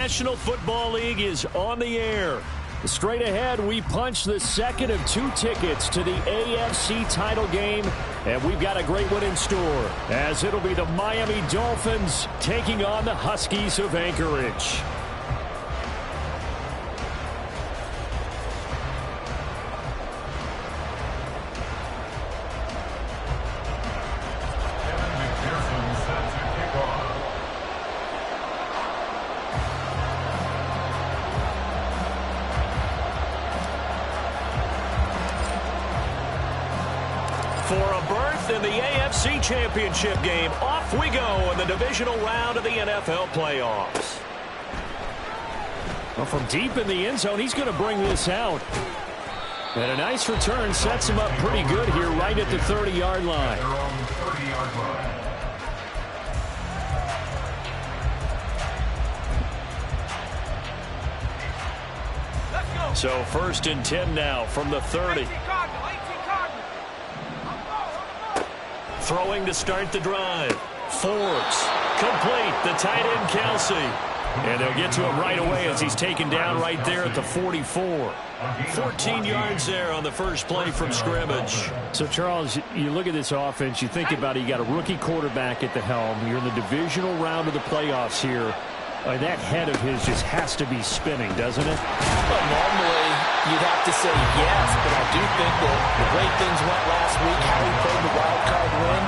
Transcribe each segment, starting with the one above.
National Football League is on the air. Straight ahead, we punch the second of 2 tickets to the AFC title game, and we've got a great one in store, as it'll be the Miami Dolphins taking on the Huskies of Anchorage. For a berth in the AFC Championship game, off we go in the divisional round of the NFL playoffs. Well, from deep in the end zone, he's going to bring this out. And a nice return sets him up pretty good here right at the 30-yard line. So 1st and 10 now from the 30. Throwing to start the drive. Forbes. Complete. The tight end, Kelsey. And they'll get to him right away as he's taken down right there at the 44. 14 yards there on the first play from scrimmage. So, Charles, you look at this offense, you think about it, you got a rookie quarterback at the helm. You're in the divisional round of the playoffs here. That head of his just has to be spinning, doesn't it? Well, normally, you'd have to say yes, but I do think that the way things went last week, how he played the wild card win,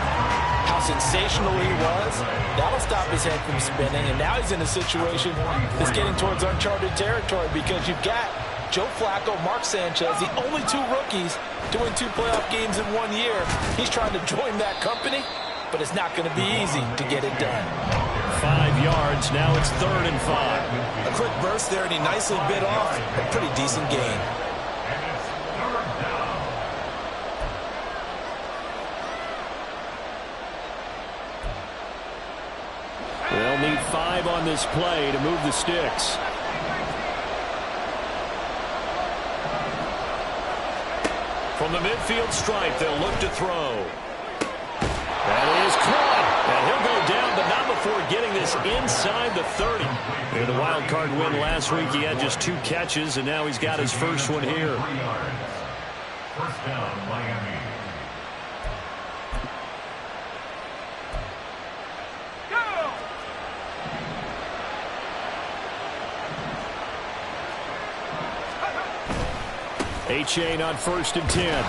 how sensational he was, that'll stop his head from spinning. And now he's in a situation that's getting towards uncharted territory because you've got Joe Flacco, Mark Sanchez, the only 2 rookies to win 2 playoff games in 1 year. He's trying to join that company, but it's not going to be easy to get it done. 5 yards. Now it's 3rd and 5. A quick burst there, and he nicely bit off a pretty decent gain. They'll need 5 on this play to move the sticks. From the midfield stripe, they'll look to throw. That is caught. And he'll go down, but not before getting this inside the 30. In the wild card win last week, he had just 2 catches, and now he's got his first one here. First down, Miami. A-Chain on 1st and 10.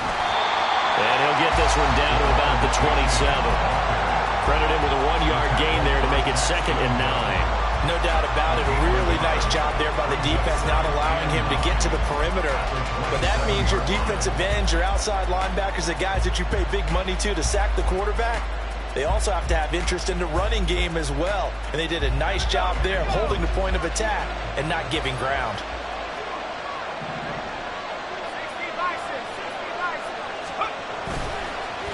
And he'll get this one down to about the 27. Credit him with a 1-yard gain there to make it 2nd and 9. No doubt about it. A really nice job there by the defense, not allowing him to get to the perimeter. But that means your defensive ends, your outside linebackers, the guys that you pay big money to sack the quarterback, they also have to have interest in the running game as well. And they did a nice job there of holding the point of attack and not giving ground.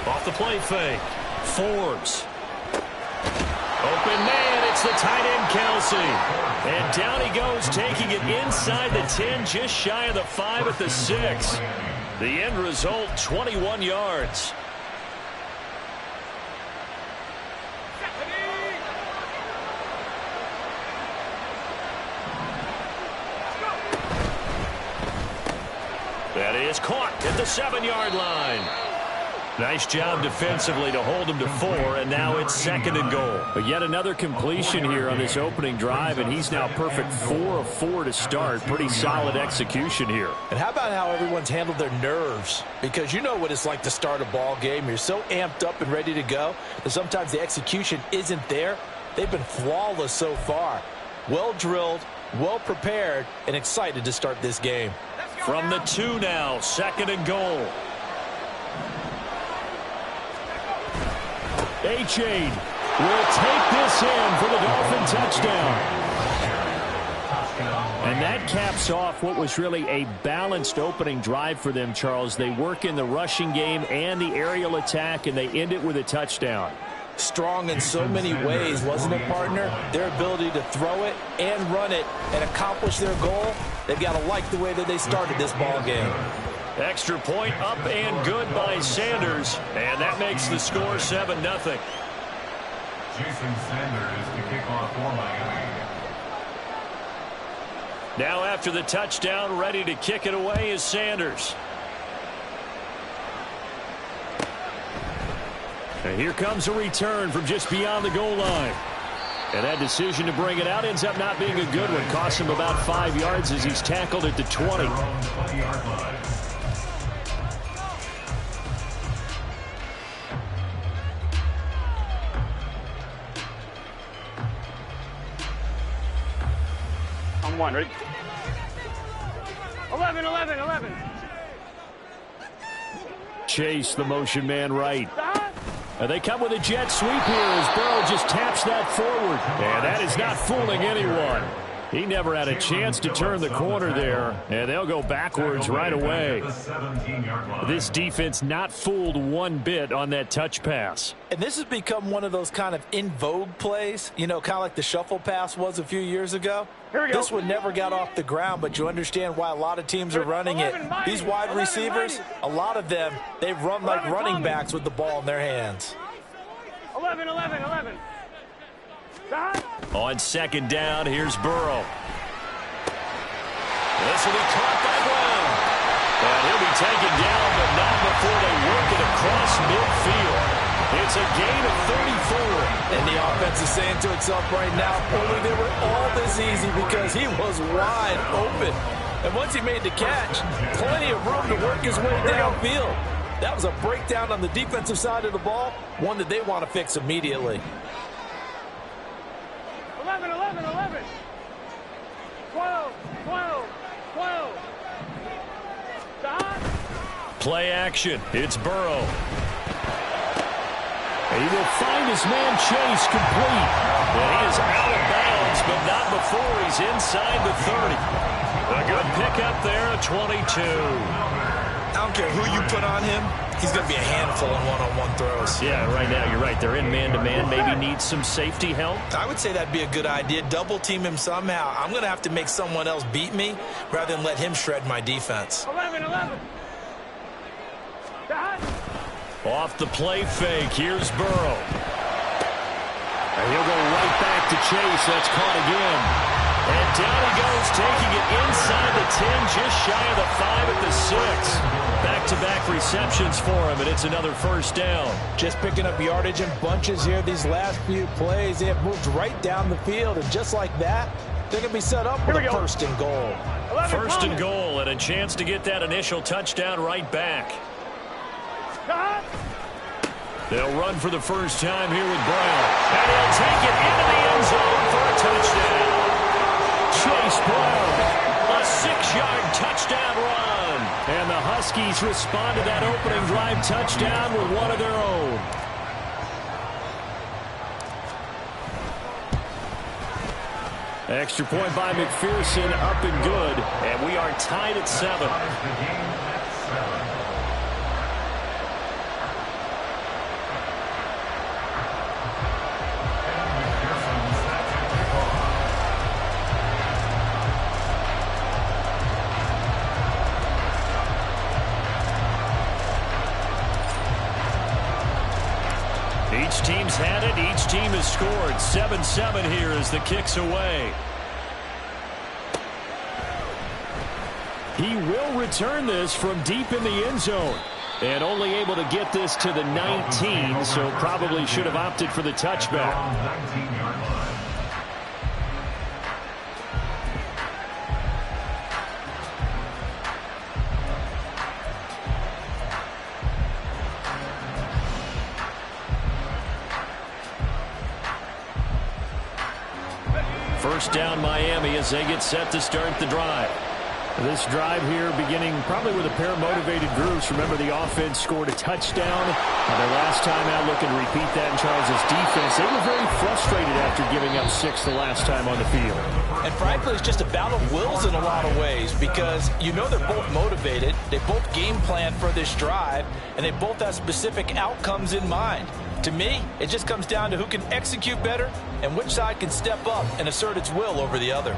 Off the play fake. Forbes. Open man, it's the tight end, Kelsey. And down he goes, taking it inside the 10, just shy of the 5 at the 6. The end result, 21 yards. That is caught at the 7-yard line. Nice job defensively to hold him to 4, and now it's 2nd and goal. But yet another completion here on this opening drive, and he's now perfect 4 of 4 to start. Pretty solid execution here. And how about how everyone's handled their nerves? Because you know what it's like to start a ball game. You're so amped up and ready to go that sometimes the execution isn't there. They've been flawless so far. Well drilled, well prepared, and excited to start this game. From the 2 now, 2nd and goal. A-Chain will take this in for the Dolphin touchdown. And that caps off what was really a balanced opening drive for them, Charles. They work in the rushing game and the aerial attack, and they end it with a touchdown. Strong in so many ways, wasn't it, partner? Their ability to throw it and run it and accomplish their goal, they've got to like the way that they started this ball game. Extra point up and good by Sanders, and that makes the score 7-0. Jason Sanders to kick off for Miami. Now after the touchdown, ready to kick it away is Sanders. And here comes a return from just beyond the goal line. And that decision to bring it out ends up not being a good one. Costs him about 5 yards as he's tackled at the 20. On one, ready? 11, 11, 11. Chase, the motion man right. And they come with a jet sweep here as Burrow just taps that forward. And that is not fooling anyone. He never had a chance to turn the corner there, and they'll go backwards right away. This defense not fooled one bit on that touch pass. And this has become one of those kind of in vogue plays, you know, kind of like the shuffle pass was a few years ago. Here we go. This one never got off the ground, but you understand why a lot of teams are running it. These wide receivers, a lot of them, they run like running backs with the ball in their hands. 11, 11, 11. On second down, here's Burrow. This will be caught by Brown. And he'll be taken down, but not before they work it across midfield. It's a gain of 34. And the offense is saying to itself right now, only they were all this easy because he was wide open. And once he made the catch, plenty of room to work his way downfield. That was a breakdown on the defensive side of the ball, one that they want to fix immediately. 11, 11, 11. 12, 12, 12. Play action. It's Burrow. He will find his man Chase complete. And he is out of bounds, but not before he's inside the 30. A good pickup there at 22. I don't care who you put on him, he's going to be a handful in one-on-one throws. Yeah, right now, you're right. They're in man-to-man. Maybe need some safety help. I would say that'd be a good idea. Double team him somehow. I'm going to have to make someone else beat me rather than let him shred my defense. 11, 11. Off the play fake, here's Burrow. And he'll go right back to Chase. That's caught again. And down he goes, taking it inside the 10, just shy of the 5 at the 6. Back-to-back receptions for him, and it's another first down. Just picking up yardage in bunches here these last few plays. They have moved right down the field, and just like that, they're going to be set up with a first and goal. First and goal, and a chance to get that initial touchdown right back. They'll run for the first time here with Brown. And he'll take it into the end zone for a touchdown. Chase Brown. A 6-yard touchdown run. And the Huskies respond to that opening drive touchdown with one of their own. Extra point by McPherson, up and good. And we are tied at 7. Each team's had it. Each team has scored. 7-7 here as the kick's away. He will return this from deep in the end zone. And only able to get this to the 19, so probably should have opted for the touchback. First down Miami as they get set to start the drive. This drive here beginning probably with a pair of motivated groups. Remember, the offense scored a touchdown. Their last time out, looking to repeat that in Charles' defense. They were very frustrated after giving up 6 the last time on the field. And frankly, it's just a battle of wills in a lot of ways because you know they're both motivated. They both game plan for this drive, and they both have specific outcomes in mind. To me, it just comes down to who can execute better and which side can step up and assert its will over the other.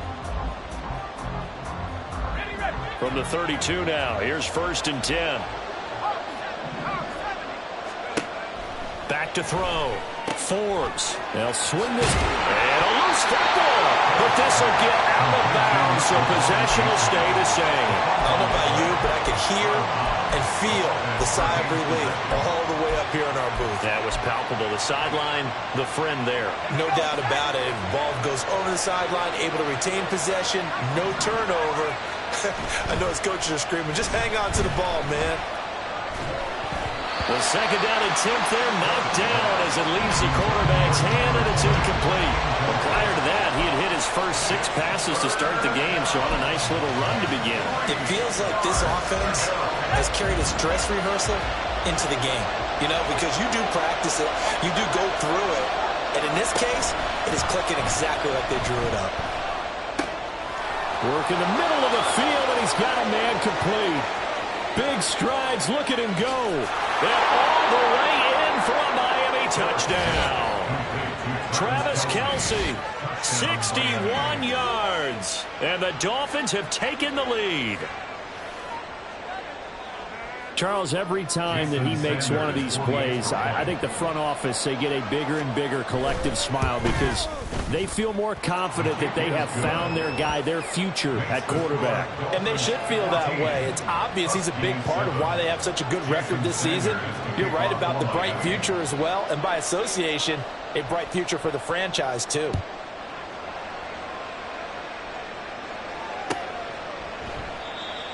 From the 32 now, here's first and 10. Back to throw. Forbes. They'll swing this. And a loose football. But this will get out of bounds. So so possession will stay the same. I don't know about you, but I could hear and feel the sigh of relief all the way up here in our booth. That was palpable. The sideline, the friend there. No doubt about it. Ball goes over the sideline, able to retain possession, no turnover. I know his coaches are screaming, just hang on to the ball, man. The second down attempt there knocked down as it leaves the quarterback's hand, and it's incomplete. But prior to that, he had hit his first 6 passes to start the game, so on a nice little run to begin. It feels like this offense has carried its dress rehearsal into the game. You know, because you do practice it, you do go through it, and in this case, it is clicking exactly like they drew it up. Work in the middle of the field, and he's got a man complete. Big strides, look at him go. And all the way in for a Miami touchdown. Travis Kelce, 61 yards. And the Dolphins have taken the lead. Charles, every time that he makes one of these plays, I think the front office, they get a bigger and bigger collective smile because they feel more confident that they have found their guy, their future at quarterback. And they should feel that way. It's obvious he's a big part of why they have such a good record this season. You're right about the bright future as well, and by association, a bright future for the franchise too.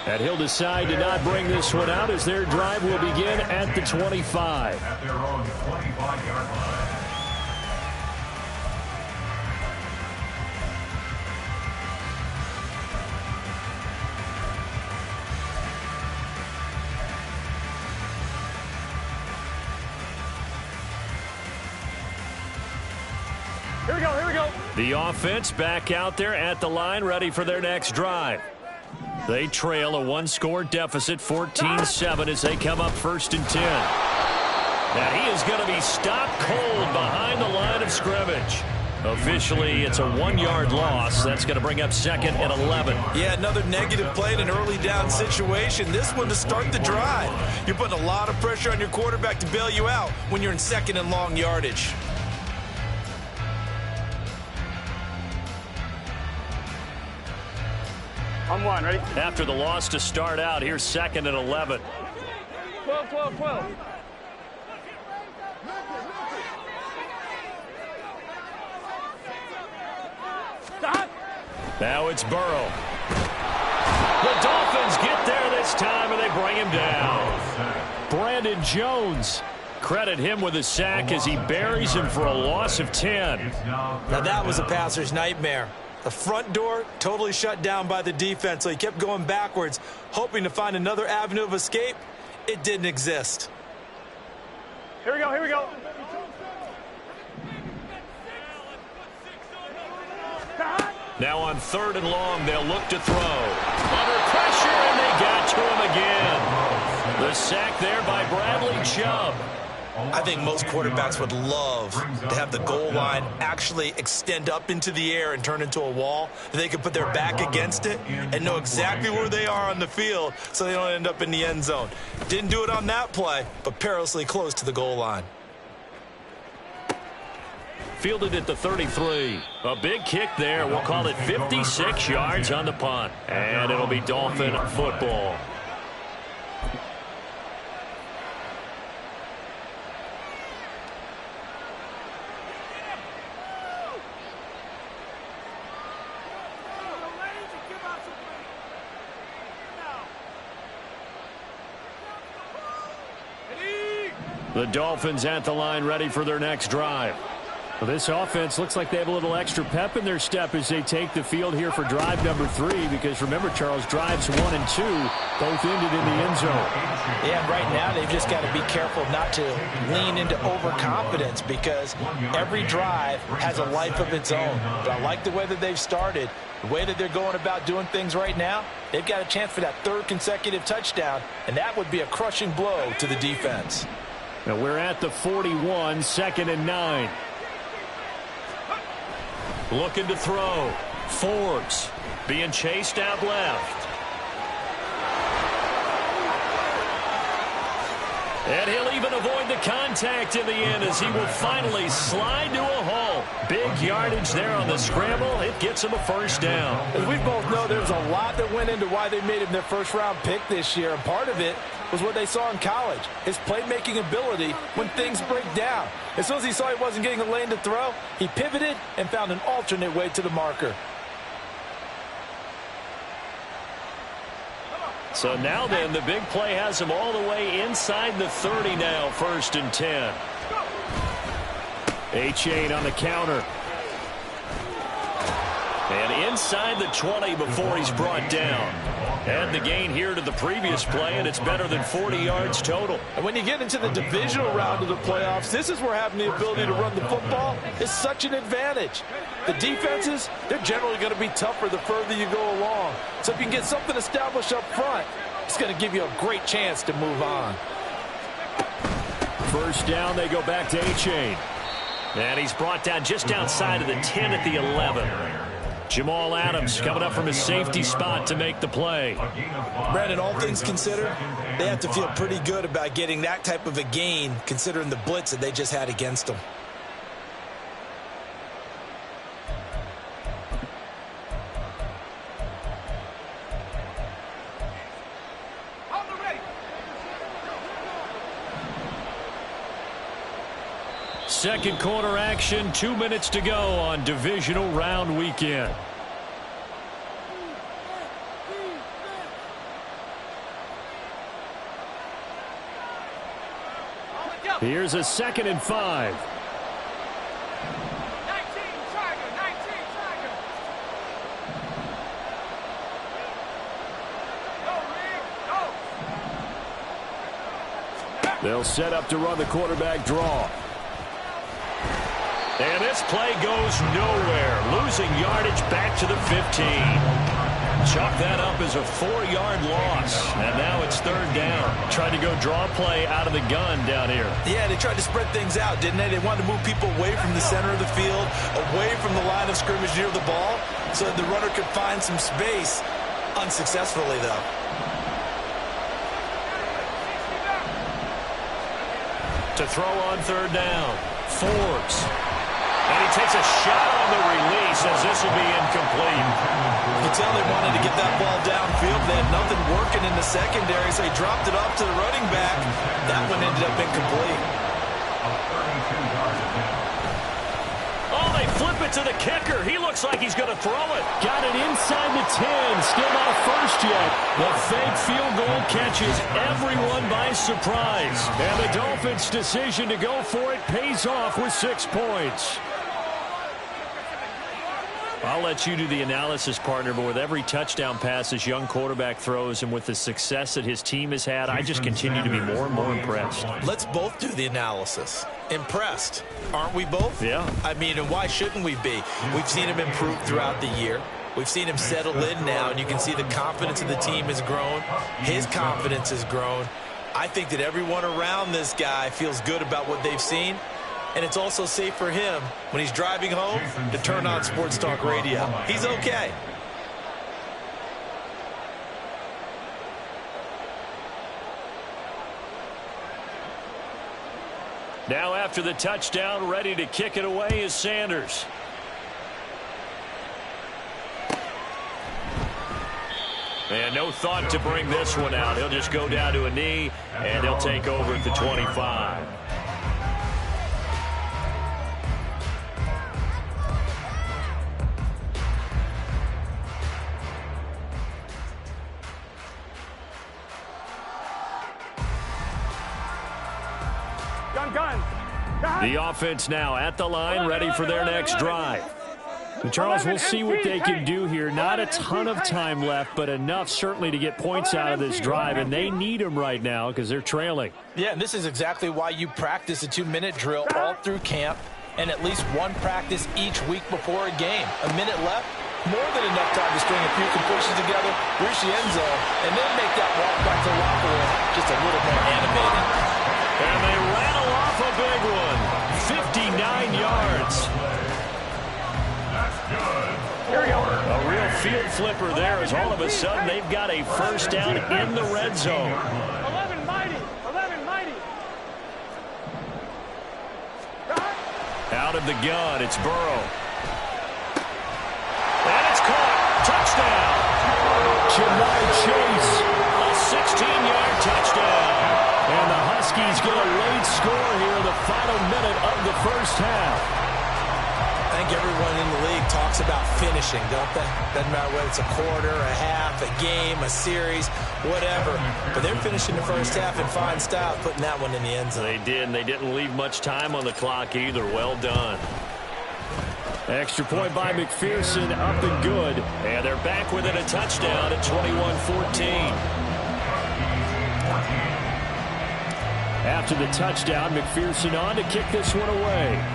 And he'll decide to not bring this one out as their drive will begin at the 25. At their own 25-yard line. Here we go, here we go. The offense back out there at the line, ready for their next drive. They trail a 1-score deficit, 14-7, as they come up 1st and 10. Now he is going to be stopped cold behind the line of scrimmage. Officially, it's a 1-yard loss. That's going to bring up 2nd and 11. Yeah, another negative play in an early down situation. This one to start the drive. You're putting a lot of pressure on your quarterback to bail you out when you're in 2nd and long yardage. On 1, ready? After the loss to start out, here's 2nd and 11. 12, 12, 12. Stop. Now it's Burrow. The Dolphins get there this time, and they bring him down. Brandon Jones. Credit him with a sack as he buries him for a loss of 10. Now that was a passer's nightmare. The front door totally shut down by the defense, so he kept going backwards, hoping to find another avenue of escape. It didn't exist. Here we go, here we go. Now on 3rd and long, they'll look to throw. Under pressure, and they got to him again. The sack there by Bradley Chubb. I think most quarterbacks would love to have the goal line actually extend up into the air and turn into a wall. They could put their back against it and know exactly where they are on the field so they don't end up in the end zone. Didn't do it on that play, but perilously close to the goal line. Fielded at the 33. A big kick there. We'll call it 56 yards on the punt. And it'll be Dolphin football. The Dolphins at the line, ready for their next drive. Well, this offense looks like they have a little extra pep in their step as they take the field here for drive number 3, because remember, Charles, drives 1 and 2 both ended in the end zone. Yeah, right now they've just got to be careful not to lean into overconfidence, because every drive has a life of its own. But I like the way that they've started, the way that they're going about doing things right now. They've got a chance for that 3rd consecutive touchdown, and that would be a crushing blow to the defense. Now we're at the 41, 2nd and 9. Looking to throw. Forbes being chased out left. And he'll even avoid the contact in the end as he will finally slide to a halt. Big yardage there on the scramble. It gets him a first down. As we both know, there's a lot that went into why they made him their first-round pick this year. And part of it was what they saw in college, his playmaking ability when things break down. As soon as he saw he wasn't getting a lane to throw, he pivoted and found an alternate way to the marker. So now then, the big play has him all the way inside the 30 now, 1st and 10. Achane on the counter. And inside the 20 before he's brought down. Add the gain here to the previous play, and it's better than 40 yards total. And when you get into the divisional round of the playoffs, this is where having the ability to run the football is such an advantage. The defenses, they're generally going to be tougher the further you go along. So if you can get something established up front, it's going to give you a great chance to move on. First down, they go back to Achane. And he's brought down just outside of the 10 at the 11. Jamal Adams coming up from his safety spot to make the play. Brandon, all things considered, they have to feel pretty good about getting that type of a gain considering the blitz that they just had against them. Second quarter action, 2 minutes to go on divisional round weekend. Here's a 2nd and 5. They'll set up to run the quarterback draw. And this play goes nowhere. Losing yardage back to the 15. Chalk that up as a 4-yard loss. And now it's 3rd down. Tried to go draw play out of the gun down here. Yeah, they tried to spread things out, didn't they? They wanted to move people away from the center of the field, away from the line of scrimmage near the ball, so that the runner could find some space. Unsuccessfully, though. To throw on 3rd down. Forbes. And he takes a shot on the release as this will be incomplete. You can tell they wanted to get that ball downfield. They had nothing working in the secondary, so he dropped it off to the running back. That one ended up incomplete. Oh, they flip it to the kicker. He looks like he's going to throw it. Got it inside the 10. Still not a first yet. The fake field goal catches everyone by surprise. And the Dolphins' decision to go for it pays off with 6 points. I'll let you do the analysis, partner, but with every touchdown pass this young quarterback throws and with the success that his team has had, I just continue to be more and more impressed. Let's both do the analysis. Impressed, aren't we both? Yeah. I mean, and why shouldn't we be? We've seen him improve throughout the year. We've seen him settle in now, and you can see the confidence of the team has grown. His confidence has grown. I think that everyone around this guy feels good about what they've seen. And it's also safe for him when he's driving home to turn on Sports Talk Radio. He's okay. Now after the touchdown, ready to kick it away is Sanders. And no thought to bring this one out. He'll just go down to a knee, and he'll take over at the 25. The offense now at the line, ready for their next drive. And Charles, we'll see what they can do here. Not a ton of time left, but enough certainly to get points out of this drive, and they need them right now because they're trailing. Yeah, and this is exactly why you practice a 2-minute drill all through camp and at least one practice each week before a game. A minute left, more than enough time to string a few completions together, reach the end zone, and then make that walk back to the locker room just a little more animated. And they rattle off a big one. 59 yards. Here we go. A real field flipper there as all of a sudden they've got a first down in the red zone. 11 mighty. 11 mighty. Out of the gun, it's Burrow. And it's caught. Touchdown. Ja'Marr Chase, a 16-yard touchdown. And the Huskies get a late score here in the final minute of the first half. I think everyone in the league talks about finishing, don't they? Doesn't matter whether it's a quarter, a half, a game, a series, whatever. But they're finishing the first half in fine style, putting that one in the end zone. They did, and they didn't leave much time on the clock either. Well done. Extra point by McPherson, up and good. And they're back within a touchdown at 21-14. After the touchdown, McPherson on to kick this one away.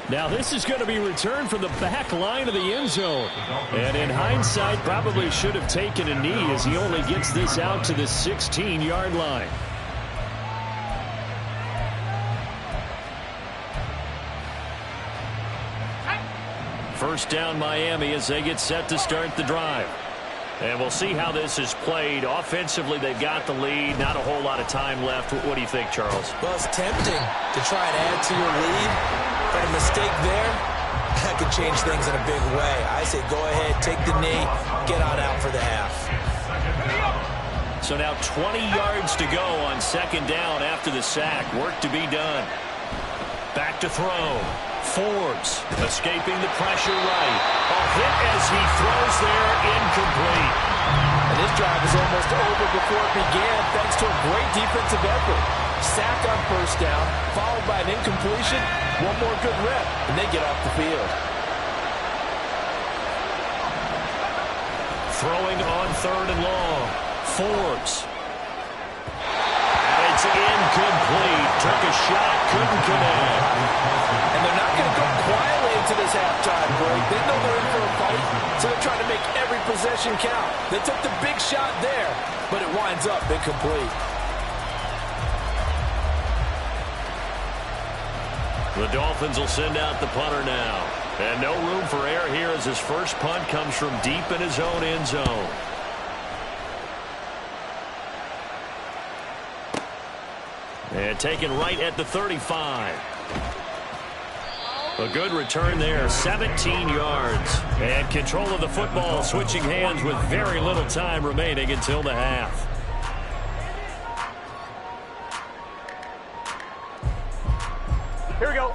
Now this is going to be returned from the back line of the end zone. And in hindsight, probably should have taken a knee as he only gets this out to the 16-yard line. First down Miami as they get set to start the drive. And we'll see how this is played. Offensively, they've got the lead. Not a whole lot of time left. What do you think, Charles? Well, it's tempting to try and add to your lead. But a mistake there, that could change things in a big way. I say go ahead, take the knee, get on out for the half. So now 20 yards to go on second down after the sack. Work to be done. Back to throw. Forbes escaping the pressure right. A hit as he throws there, incomplete. And this drive is almost over before it began thanks to a great defensive effort. Sack on first down, followed by an incompletion. One more good rep, and they get off the field. Throwing on third and long. Forbes. And it's incomplete. Took a shot, couldn't connect. And they're not going to go quietly into this halftime break. They know they're in for a fight, so they're trying to make every possession count. They took the big shot there, but it winds up incomplete. The Dolphins will send out the punter now. And no room for error here as his first punt comes from deep in his own end zone. And taken right at the 35. A good return there, 17 yards. And control of the football switching hands with very little time remaining until the half. Here we go.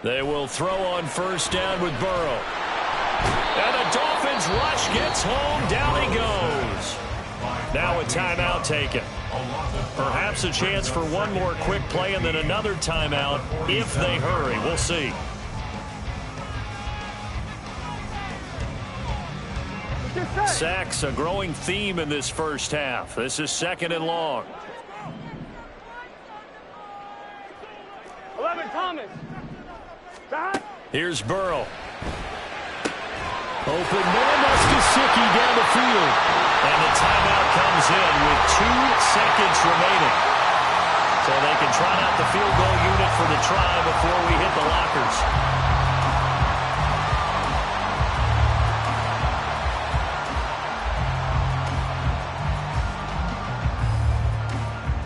They will throw on first down with Burrow. And the Dolphins rush gets home. Down he goes. Now a timeout taken. Perhaps a chance for one more quick play and then another timeout if they hurry. We'll see. Sacks, a growing theme in this first half. This is second and long. 11, Thomas. Here's Burrow. Open man, that's Gesicki down the field. And the timeout comes in with 2 seconds remaining. So they can trot out the field goal unit for the try before we hit the lockers.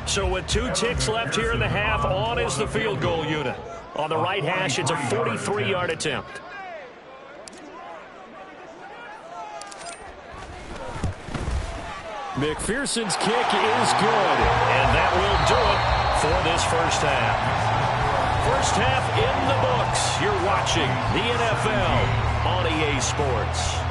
So with 2 ticks left here in the half, on is the field goal unit. On the right hash, it's a 43-yard attempt. McPherson's kick is good, and that will do it for this first half. First half in the books. You're watching the NFL on EA Sports.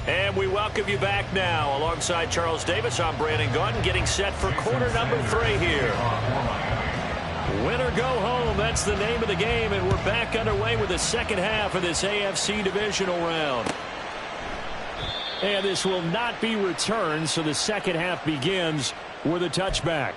And we welcome you back now. Alongside Charles Davis, I'm Brandon Gaudin, getting set for quarter number 3 here. Win or go home, that's the name of the game, and we're back underway with the second half of this AFC divisional round. And this will not be returned, so the second half begins with a touchback.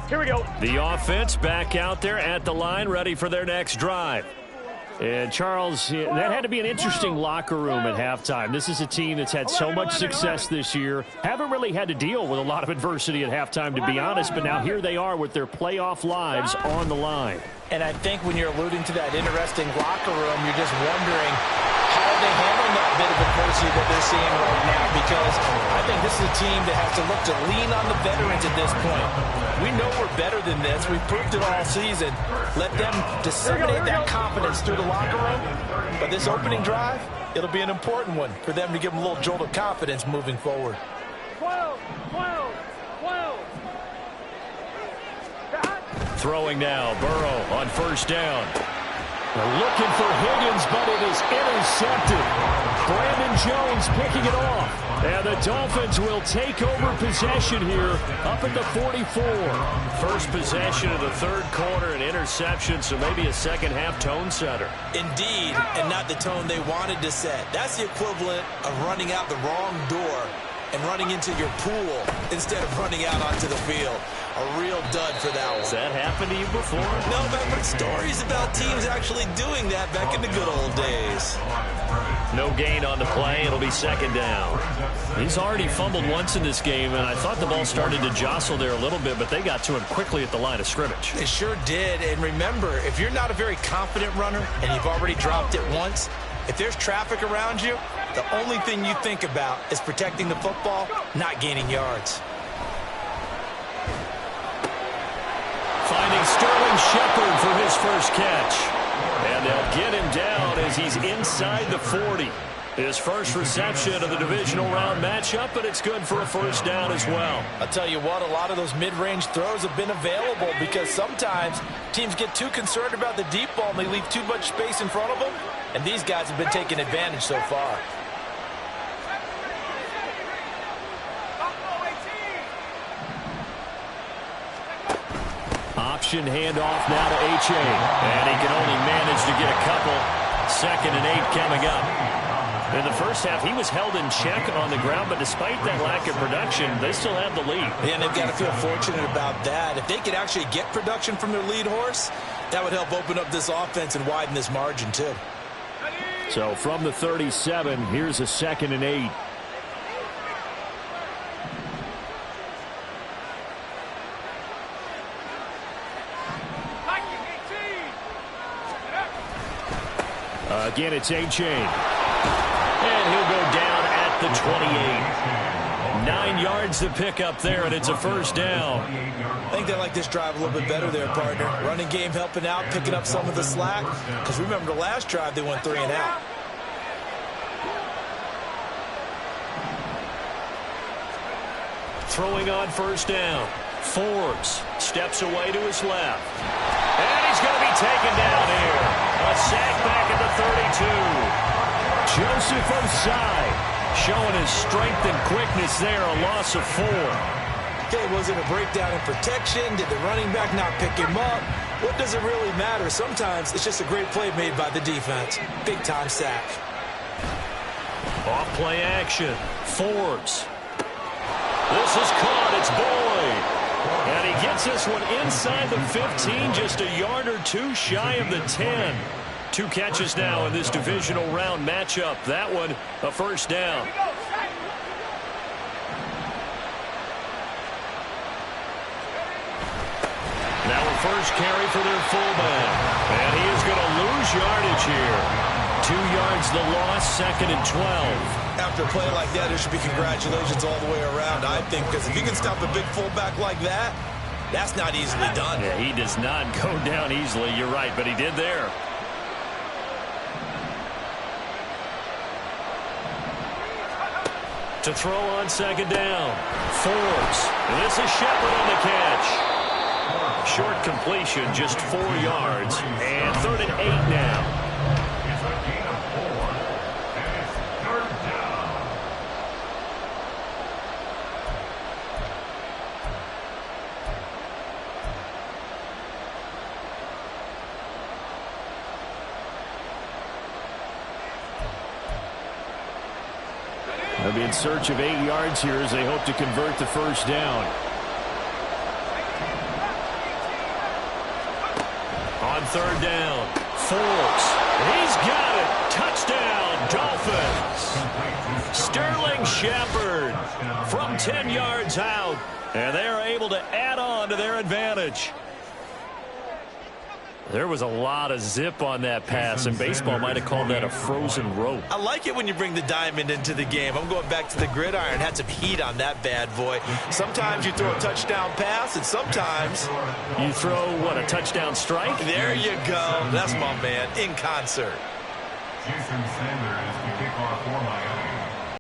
Here we go. The offense back out there at the line, ready for their next drive. And, Charles, that had to be an interesting locker room at halftime. This is a team that's had so much success this year. Haven't really had to deal with a lot of adversity at halftime, to be honest, but now here they are with their playoff lives on the line. And I think when you're alluding to that interesting locker room, you're just wondering how are they handling that bit of adversity that they're seeing right now, because I think this is a team that has to look to lean on the veterans at this point. We know we're better than this. We've proved it all season. Let them disseminate that confidence through the locker room. But this opening drive, it'll be an important one for them to give them a little jolt of confidence moving forward. 12. Throwing now, Burrow on first down. They're looking for Higgins, but it is intercepted. Brandon Jones picking it off. And the Dolphins will take over possession here up at the 44. First possession of the third quarter, an interception, so maybe a second-half tone setter. Indeed, and not the tone they wanted to set. That's the equivalent of running out the wrong door and running into your pool instead of running out onto the field. A real dud for that one. Has that happened to you before? No, but I've heard stories about teams actually doing that back in the good old days. No gain on the play. It'll be second down. He's already fumbled once in this game, and I thought the ball started to jostle there a little bit, but they got to him quickly at the line of scrimmage. They sure did. And remember, if you're not a very confident runner and you've already dropped it once, if there's traffic around you, the only thing you think about is protecting the football, not gaining yards. Finding Sterling Shepard for his first catch. And they'll get him down as he's inside the 40. His first reception of the divisional round matchup, but it's good for a first down as well. I'll tell you what, a lot of those mid-range throws have been available because sometimes teams get too concerned about the deep ball and they leave too much space in front of them, and these guys have been taking advantage so far. Option handoff now to H.A. And he can only manage to get a couple. 2nd and 8 coming up. In the first half, he was held in check on the ground, but despite that lack of production, they still have the lead. Yeah, and they've got to feel fortunate about that. If they could actually get production from their lead horse, that would help open up this offense and widen this margin too. So from the 37, here's a 2nd and 8. Again, it's A-Chain. And he'll go down at the 28. 9 yards to pick up there, and it's a first down. I think they like this drive a little bit better there, partner. Running game helping out, picking up some of the slack. Because remember, the last drive, they went 3 and out. Throwing on first down. Forbes steps away to his left. And he's going to be taken down here. A sack back at the 32. Joseph Osai showing his strength and quickness there. A loss of 4. Okay, was it a breakdown in protection? Did the running back not pick him up? What does it really matter? Sometimes it's just a great play made by the defense. Big-time sack. Off play action. Forbes. This is caught. It's Boyd. And he gets this one inside the 15, just a yard or 2 shy of the 10. 2 catches now in this divisional round matchup. That one, a first down. Now a first carry for their fullback. And he is going to lose yardage here. 2 yards the loss, 2nd and 12. After a play like that, there should be congratulations all the way around, I think, because if you can stop a big fullback like that, that's not easily done. Yeah, he does not go down easily. You're right, but he did there. To throw on 2nd down. Forbes. This is Shepard on the catch. Short completion, just 4 yards. And 3rd and 8 now. They'll be in search of 8 yards here as they hope to convert the first down. On third down, Forbes. He's got it. Touchdown, Dolphins. Sterling Shepard from 10 yards out. And they're able to add on to their advantage. There was a lot of zip on that pass, and baseball might have called that a frozen rope. I like it when you bring the diamond into the game. I'm going back to the gridiron. Had some heat on that bad boy. Sometimes you throw a touchdown pass, and sometimes you throw, what, a touchdown strike? There you go. That's my man, in concert. Jason Sanders.